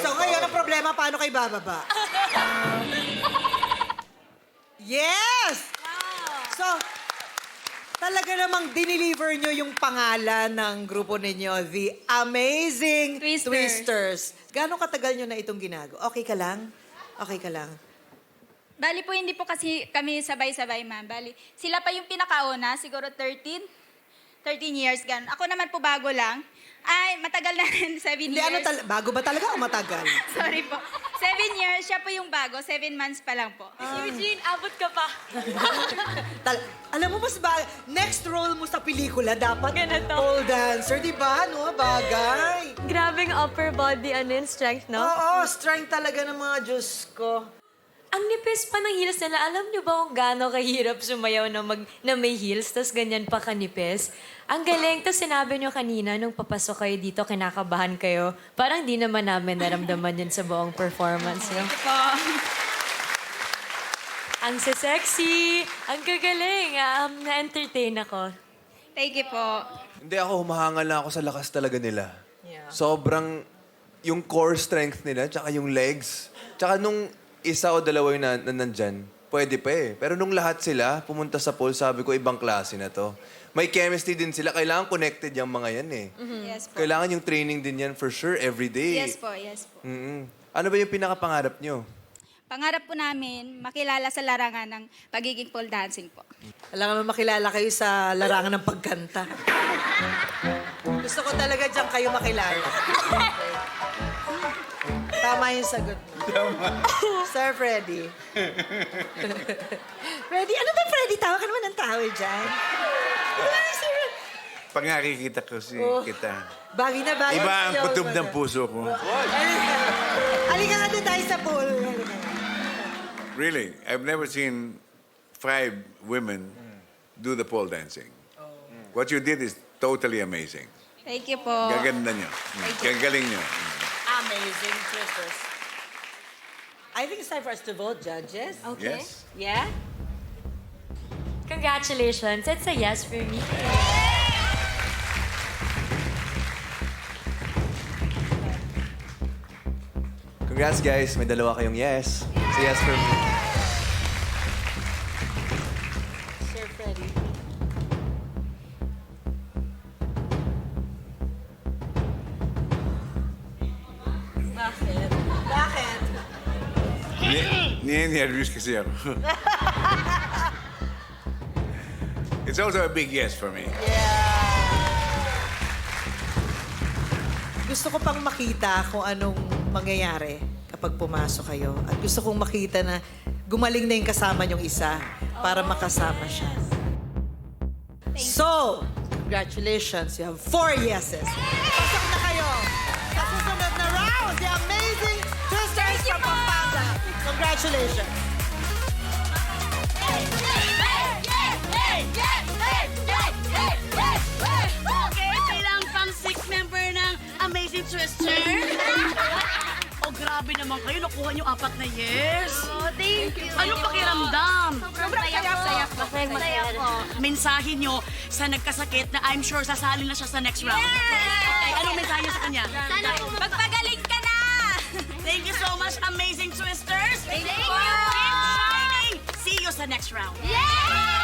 So ngayon, ang problema, paano kayo bababa? Yes! So, talaga namang dineliver nyo yung pangalan ng grupo ninyo, The Amazing Twisters. Gano'ng katagal nyo na itong ginagawa? Okay ka lang? Okay ka lang? Bali po, hindi po kasi kami sabay-sabay, ma'am. Bali, sila pa yung pinakauna, siguro 13 years, ganun. Ako naman po bago lang. Ay, matagal na rin, 7 Hindi, years. bago ba talaga o matagal? Sorry po. 7 years, siya po yung bago. 7 months pa lang po. Eugene, abot ka pa. Alam mo, next role mo sa pelikula, dapat Ganito. pole dancer, di ba? No, bagay. Grabing upper body strength, no? Oo, strength talaga ng mga Diyos ko. Ang nipis pa ng heels nila. Alam niyo ba kung gaano kahirap sumayaw na may heels, tas ganyan pa kanipis? Ang galing. Tas sinabi niyo kanina, nung papasok kayo dito, kinakabahan kayo. Parang di naman namin naramdaman yun sa buong performance niyo. Po. Ang sexy, ang gagaling. Na-entertain ako. Thank you po. Hindi ako, humahangal na ako sa lakas talaga nila. Yeah. Sobrang, yung core strength nila, tsaka yung legs. Tsaka nung isa o dalawa yung nandyan, pwede pa eh. Pero nung lahat sila, pumunta sa pool, sabi ko, ibang klase na to. May chemistry din sila. Kailangan connected yung mga yan eh. Yes po. Kailangan yung training din yan for sure, every day. Yes po, yes po. Ano ba yung pinakapangarap nyo? Pangarap po namin, makilala sa larangan ng pagiging pole dancing po. Alam mo, makilala kayo sa larangan ng pagkanta. Gusto ko talaga dyan kayo makilala. Tama yung sagot mo. Sir Freddy. Freddy, ano ba Freddy? Tawa ka naman ng tawa dyan. Pag nakikita ko kita, Bagay na bagay. iba ang sa'yo, kutob ng bagay. puso ko. Halika nga doon tayo sa pool. Really, I've never seen 5 women do the pole dancing. What you did is totally amazing. Thank you po. Gaganda nyo. Gagaling nyo. Amazing Twisters. I think it's time for us to vote, judges. Okay. Yes. Yeah? Congratulations. It's a yes for me. Congrats guys, may dalawa kayong yes. So yes for me. Sir Freddy. Bakit? Bakit? Niya-nervous kasi ako. It's also a big yes for me. Gusto ko pang makita kung anong mangyayari kapag pumasok kayo. At gusto kong makita na gumaling na yung kasama niyong isa para makasama siya. So, congratulations. You have 4 yeses. Pasok na kayo sa susunod na round. The Amazing Twisters from Pampanga. Congratulations. Okay, bilang pang-6 member ng Amazing Twister. Oh, grabe naman kayo. Nakuha niyo 4 na yes. Oh, thank you. Anong pakiramdam? Sobrang saya po. Masaya po. Mensahe niyo sa nagkasakit na I'm sure sasali na siya sa next round. Okay, anong mensahe niyo sa kanya? Sana po Magpagaling ka na! Thank you so much, Amazing Twisters. Thank you. Keep shining. See you sa next round. Yay!